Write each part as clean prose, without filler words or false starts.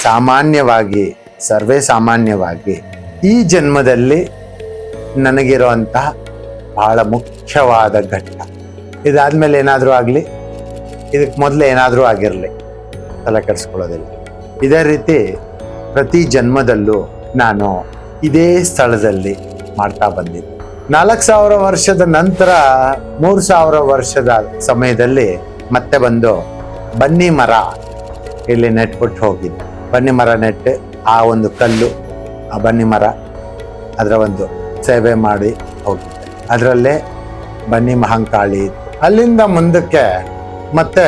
ಸಾಮಾನ್ಯವಾಗಿ ಸರ್ವೇ ಸಾಮಾನ್ಯವಾಗಿ ಈ ಜನ್ಮದಲ್ಲಿ ನನಗಿರುವಂತಹ ಬಹಳ ಮುಖ್ಯವಾದ ಘಟ್ಟ. ಇದಾದ್ಮೇಲೆ ಏನಾದರೂ ಆಗಲಿ, ಇದಕ್ಕೆ ಮೊದಲು ಏನಾದರೂ ಆಗಿರಲಿ, ತಲೆ ಕೆಡಿಸ್ಕೊಳ್ಳೋದಿಲ್ಲ. ಇದೇ ರೀತಿ ಪ್ರತಿ ಜನ್ಮದಲ್ಲೂ ನಾನು ಇದೇ ಸ್ಥಳದಲ್ಲಿ ಮಾಡ್ತಾ ಬಂದಿದ್ದೆ. 4000 ವರ್ಷದ ನಂತರ 3000 ವರ್ಷದ ಸಮಯದಲ್ಲಿ ಮತ್ತೆ ಬಂದು ಬನ್ನಿ ಮರ ಇಲ್ಲಿ ನೆಟ್ಬಿಟ್ಟು ಹೋಗಿದ್ದೆ. ಬನ್ನಿ ಮರ ನೆಟ್ಟು ಆ ಒಂದು ಕಲ್ಲು, ಆ ಬನ್ನಿ ಮರ, ಅದರ ಒಂದು ಸೇವೆ ಮಾಡಿ ಹೋಗಿದ್ದೆ. ಅದರಲ್ಲೇ ಬನ್ನಿ ಮಹಂಕಾಳಿ. ಅಲ್ಲಿಂದ ಮುಂದಕ್ಕೆ ಮತ್ತೆ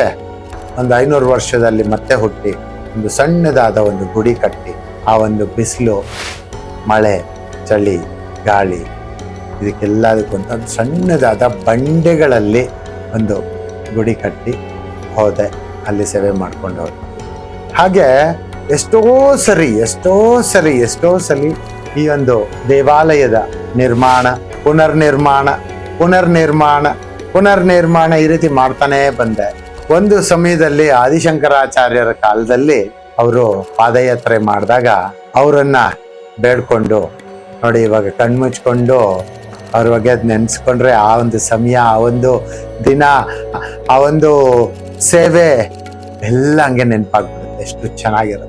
ಒಂದು 500 ವರ್ಷದಲ್ಲಿ ಮತ್ತೆ ಹುಟ್ಟಿ ಒಂದು ಸಣ್ಣದಾದ ಒಂದು ಗುಡಿ ಕಟ್ಟಿ, ಆ ಒಂದು ಬಿಸಿಲು, ಮಳೆ, ಚಳಿ, ಗಾಳಿ ಇದಕ್ಕೆಲ್ಲದಕ್ಕೂ ಅಂತ ಒಂದು ಸಣ್ಣದಾದ ಬಂಡೆಗಳಲ್ಲಿ ಒಂದು ಗುಡಿ ಕಟ್ಟಿ ಹೋದೆ. ಅಲ್ಲಿ ಸೇವೆ ಮಾಡ್ಕೊಂಡು ಹೋದೆ. ಹಾಗೆ ಎಷ್ಟೋ ಸಲಿ ಈ ಒಂದು ದೇವಾಲಯದ ನಿರ್ಮಾಣ, ಪುನರ್ನಿರ್ಮಾಣ ಈ ರೀತಿ ಮಾಡ್ತಾನೇ ಬಂದೆ. ಒಂದು ಸಮಯದಲ್ಲಿ ಆದಿಶಂಕರಾಚಾರ್ಯರ ಕಾಲದಲ್ಲಿ ಅವರು ಪಾದಯಾತ್ರೆ ಮಾಡಿದಾಗ ಅವರನ್ನ ಬೇಡ್ಕೊಂಡು, ನೋಡಿ ಇವಾಗ ಕಣ್ಮುಚ್ಕೊಂಡು ಅವ್ರ ಬಗ್ಗೆ ನೆನೆಸ್ಕೊಂಡ್ರೆ ಆ ಒಂದು ಸಮಯ, ಆ ಒಂದು ದಿನ, ಆ ಒಂದು ಸೇವೆ ಎಲ್ಲ ಹಂಗೆ ನೆನಪಾಗ್ಬಿಡುತ್ತೆ. ಎಷ್ಟು ಚೆನ್ನಾಗಿರುತ್ತೆ.